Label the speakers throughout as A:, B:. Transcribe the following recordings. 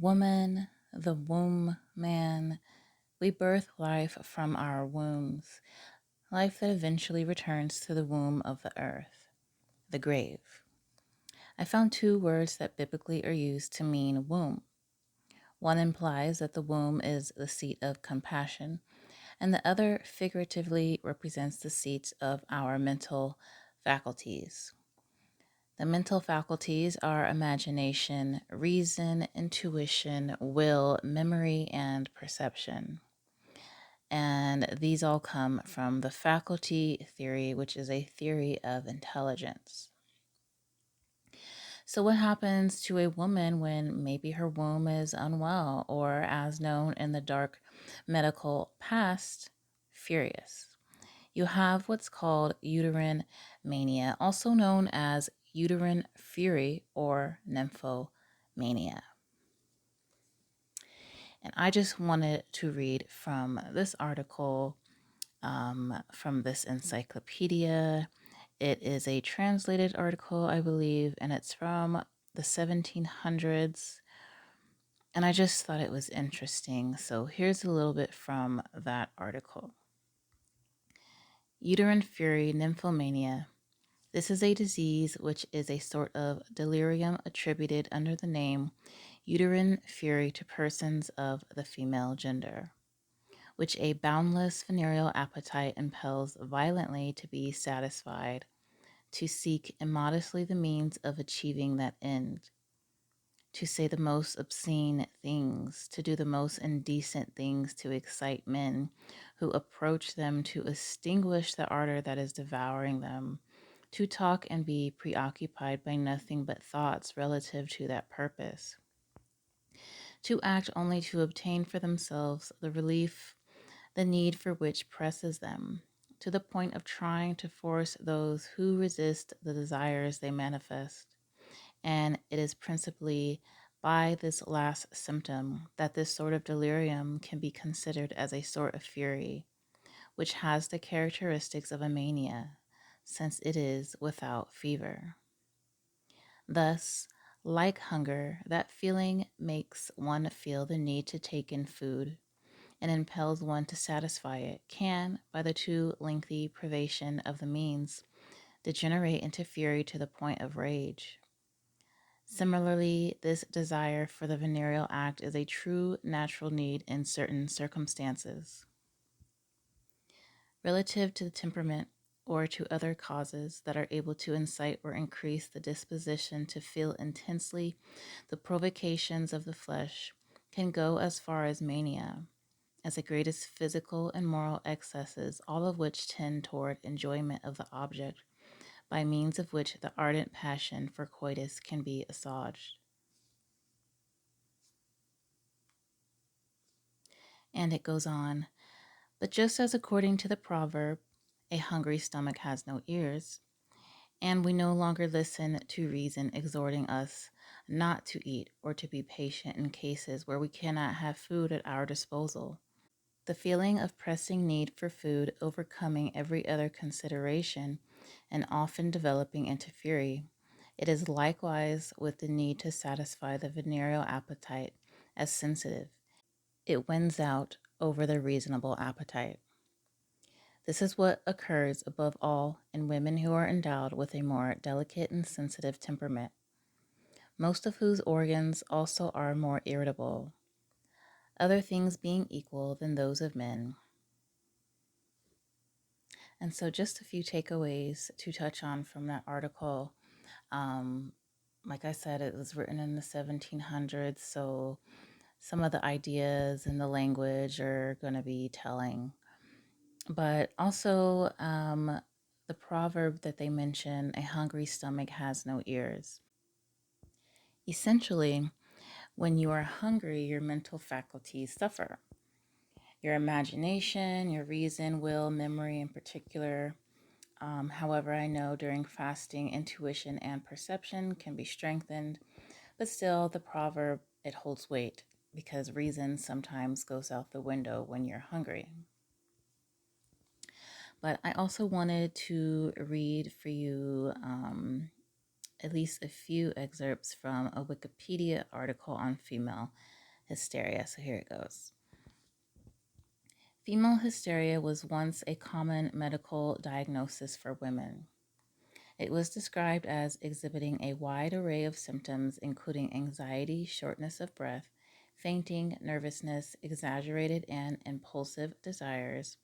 A: Woman, the womb, man, we birth life from our wombs, life that eventually returns to the womb of the earth, the grave. I found two words that biblically are used to mean womb. One implies that the womb is the seat of compassion, and the other figuratively represents the seat of our mental faculties. The mental faculties are imagination, reason, intuition, will, memory, and perception. And these all come from the faculty theory, which is a theory of intelligence. So, what happens to a woman when maybe her womb is unwell, or as known in the dark medical past, furious? You have what's called uterine mania, also known as uterine fury or nymphomania. And I just wanted to read from this article from this encyclopedia. It is a translated article, I believe, and it's from the 1700s. And I just thought it was interesting. So here's a little bit from that article. Uterine fury nymphomania. This is a disease which is a sort of delirium attributed under the name uterine fury to persons of the female gender, which a boundless venereal appetite impels violently to be satisfied, to seek immodestly the means of achieving that end, to say the most obscene things, to do the most indecent things to excite men who approach them, to extinguish the ardor that is devouring them, to talk and be preoccupied by nothing but thoughts relative to that purpose, to act only to obtain for themselves the relief, the need for which presses them, to the point of trying to force those who resist the desires they manifest. And it is principally by this last symptom that this sort of delirium can be considered as a sort of fury, which has the characteristics of a mania, since it is without fever. Thus, like hunger, that feeling makes one feel the need to take in food and impels one to satisfy it, can, by the too lengthy privation of the means, degenerate into fury to the point of rage. Similarly, this desire for the venereal act is a true natural need in certain circumstances. Relative to the temperament or to other causes that are able to incite or increase the disposition to feel intensely the provocations of the flesh, can go as far as mania, as the greatest physical and moral excesses, all of which tend toward enjoyment of the object, by means of which the ardent passion for coitus can be assuaged. And it goes on, but just as according to the proverb, a hungry stomach has no ears, and we no longer listen to reason exhorting us not to eat or to be patient in cases where we cannot have food at our disposal. The feeling of pressing need for food overcoming every other consideration and often developing into fury. It is likewise with the need to satisfy the venereal appetite as sensitive. It wins out over the reasonable appetite. This is what occurs above all in women who are endowed with a more delicate and sensitive temperament, most of whose organs also are more irritable, other things being equal than those of men. And so, just a few takeaways to touch on from that article. Um, like I said, it was written in the 1700s, so some of the ideas and the language are going to be telling. But also, the proverb that they mention, a hungry stomach has no ears. Essentially, when you are hungry, your mental faculties suffer. Your imagination, your reason, will, memory in particular. However, I know during fasting, intuition and perception can be strengthened, but still, the proverb, it holds weight because reason sometimes goes out the window when you're hungry. But I also wanted to read for you at least a few excerpts from a Wikipedia article on female hysteria. So here it goes. Female hysteria was once a common medical diagnosis for women. It was described as exhibiting a wide array of symptoms, including anxiety, shortness of breath, fainting, nervousness, exaggerated and impulsive desires,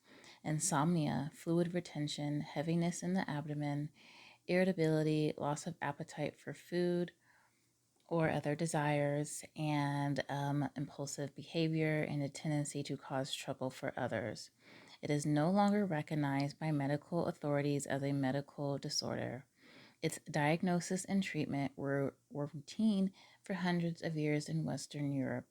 A: insomnia, fluid retention, heaviness in the abdomen, irritability, loss of appetite for food or other desires, and impulsive behavior and a tendency to cause trouble for others. It is no longer recognized by medical authorities as a medical disorder. Its diagnosis and treatment were routine for hundreds of years in Western Europe.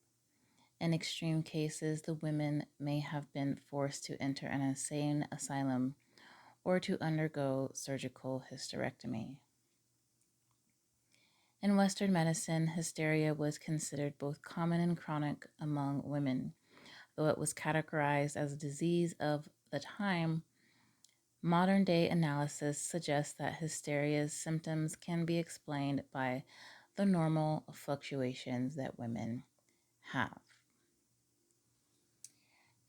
A: In extreme cases, the women may have been forced to enter an insane asylum or to undergo surgical hysterectomy. In Western medicine, hysteria was considered both common and chronic among women. Though it was categorized as a disease of the time, modern day analysis suggests that hysteria's symptoms can be explained by the normal fluctuations that women have.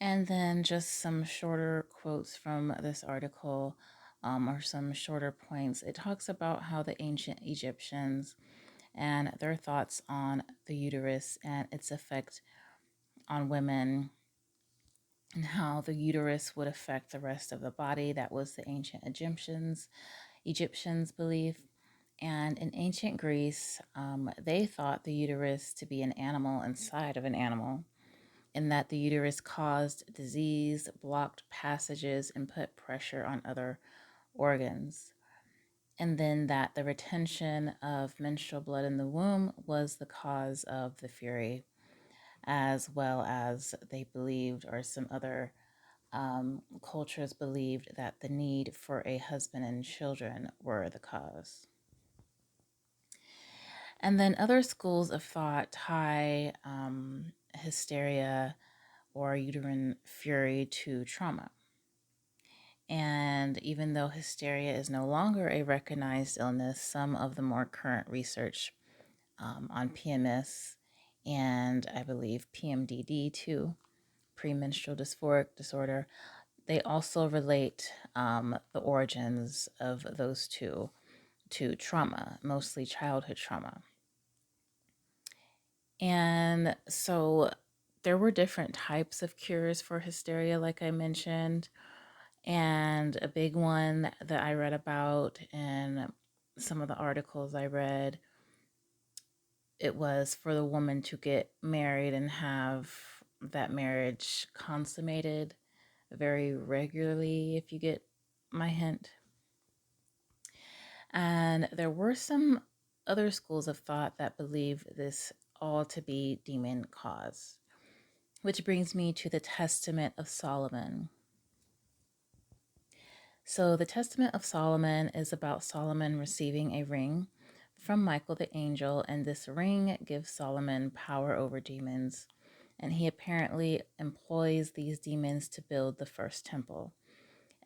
A: And then just some shorter quotes from this article, or some shorter points. It talks about how the ancient Egyptians and their thoughts on the uterus and its effect on women, and how the uterus would affect the rest of the body. That was the ancient Egyptians' belief. And in ancient Greece, they thought the uterus to be an animal inside of an animal, and that the uterus caused disease, blocked passages, and put pressure on other organs. And then that the retention of menstrual blood in the womb was the cause of the fury, as well as they believed, or some other cultures believed, that the need for a husband and children were the cause. And then other schools of thought tie hysteria or uterine fury to trauma. And even though hysteria is no longer a recognized illness, some of the more current research on PMS and I believe PMDD too, premenstrual dysphoric disorder, they also relate the origins of those two to trauma, mostly childhood trauma. And so there were different types of cures for hysteria, like I mentioned. And a big one that I read about in some of the articles I read, it was for the woman to get married and have that marriage consummated very regularly, if you get my hint. And there were some other schools of thought that believe this all to be demon caused, which brings me to the Testament of Solomon. So the Testament of Solomon is about Solomon receiving a ring from Michael the angel, and this ring gives Solomon power over demons, and he apparently employs these demons to build the first temple.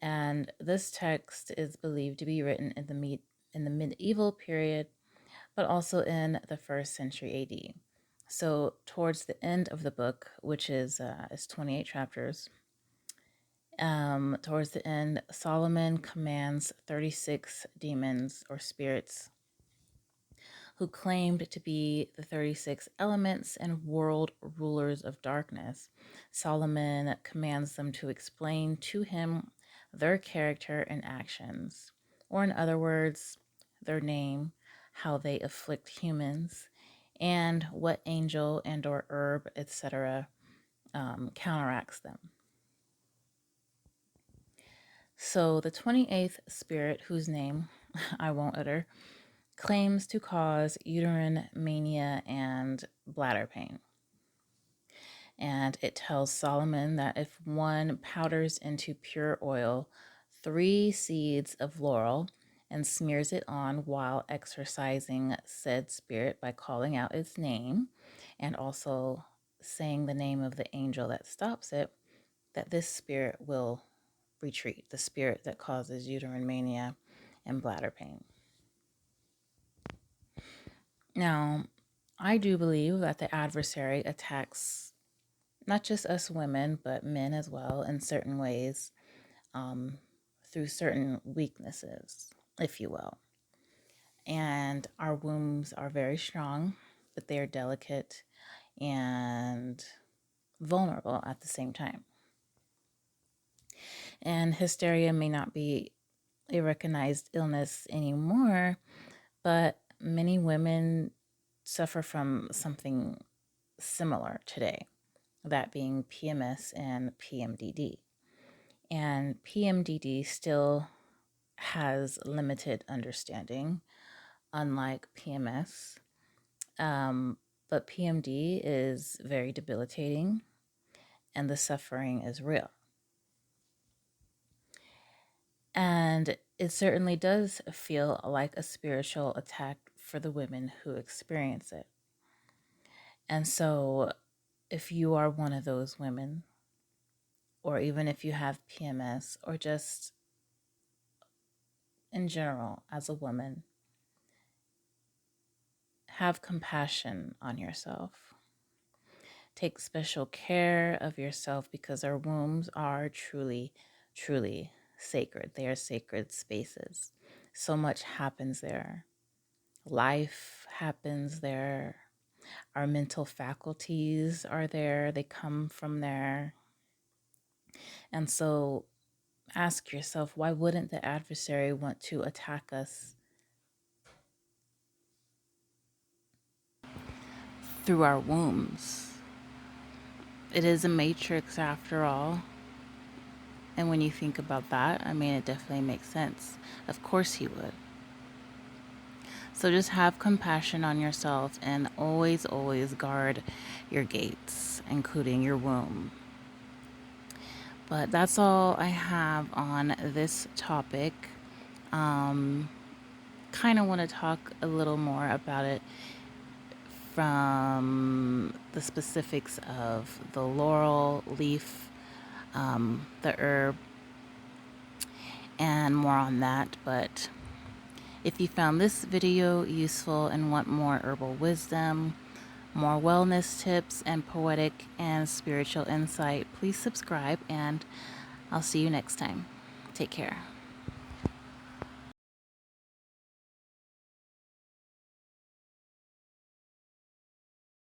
A: And this text is believed to be written in the medieval period, but also in the 1st century AD. So towards the end of the book, which is 28 chapters, towards the end, Solomon commands 36 demons or spirits who claimed to be the 36 elements and world rulers of darkness. Solomon commands them to explain to him their character and actions, or in other words, their name, how they afflict humans, and what angel and or herb, etc., counteracts them. So the 28th spirit, whose name I won't utter, claims to cause uterine mania and bladder pain. And it tells Solomon that if one powders into pure oil 3 seeds of laurel and smears it on while exorcising said spirit by calling out its name and also saying the name of the angel that stops it, that this spirit will retreat, the spirit that causes uterine mania and bladder pain. Now, I do believe that the adversary attacks not just us women, but men as well in certain ways, um, through certain weaknesses, if you will. And our wombs are very strong, but they are delicate and vulnerable at the same time. And hysteria may not be a recognized illness anymore, but many women suffer from something similar today, that being PMS and PMDD. And PMDD still has limited understanding, unlike PMS. But PMD is very debilitating and the suffering is real. And it certainly does feel like a spiritual attack for the women who experience it. And so, if you are one of those women, or even if you have PMS, or just in general as a woman, have compassion on yourself. Take special care of yourself because our wombs are truly, truly sacred. They are sacred spaces. So much happens there. Life happens there. Our mental faculties are there. They come from there. And so ask yourself, why wouldn't the adversary want to attack us through our wombs? It is a matrix after all. And when you think about that, I mean, it definitely makes sense. Of course he would. So just have compassion on yourself and always, always guard your gates, including your womb. But that's all I have on this topic. Kind of want to talk a little more about it from the specifics of the laurel leaf, the herb, and more on that. But if you found this video useful and want more herbal wisdom, more wellness tips, and poetic and spiritual insight, please subscribe, and I'll see you next time. Take care.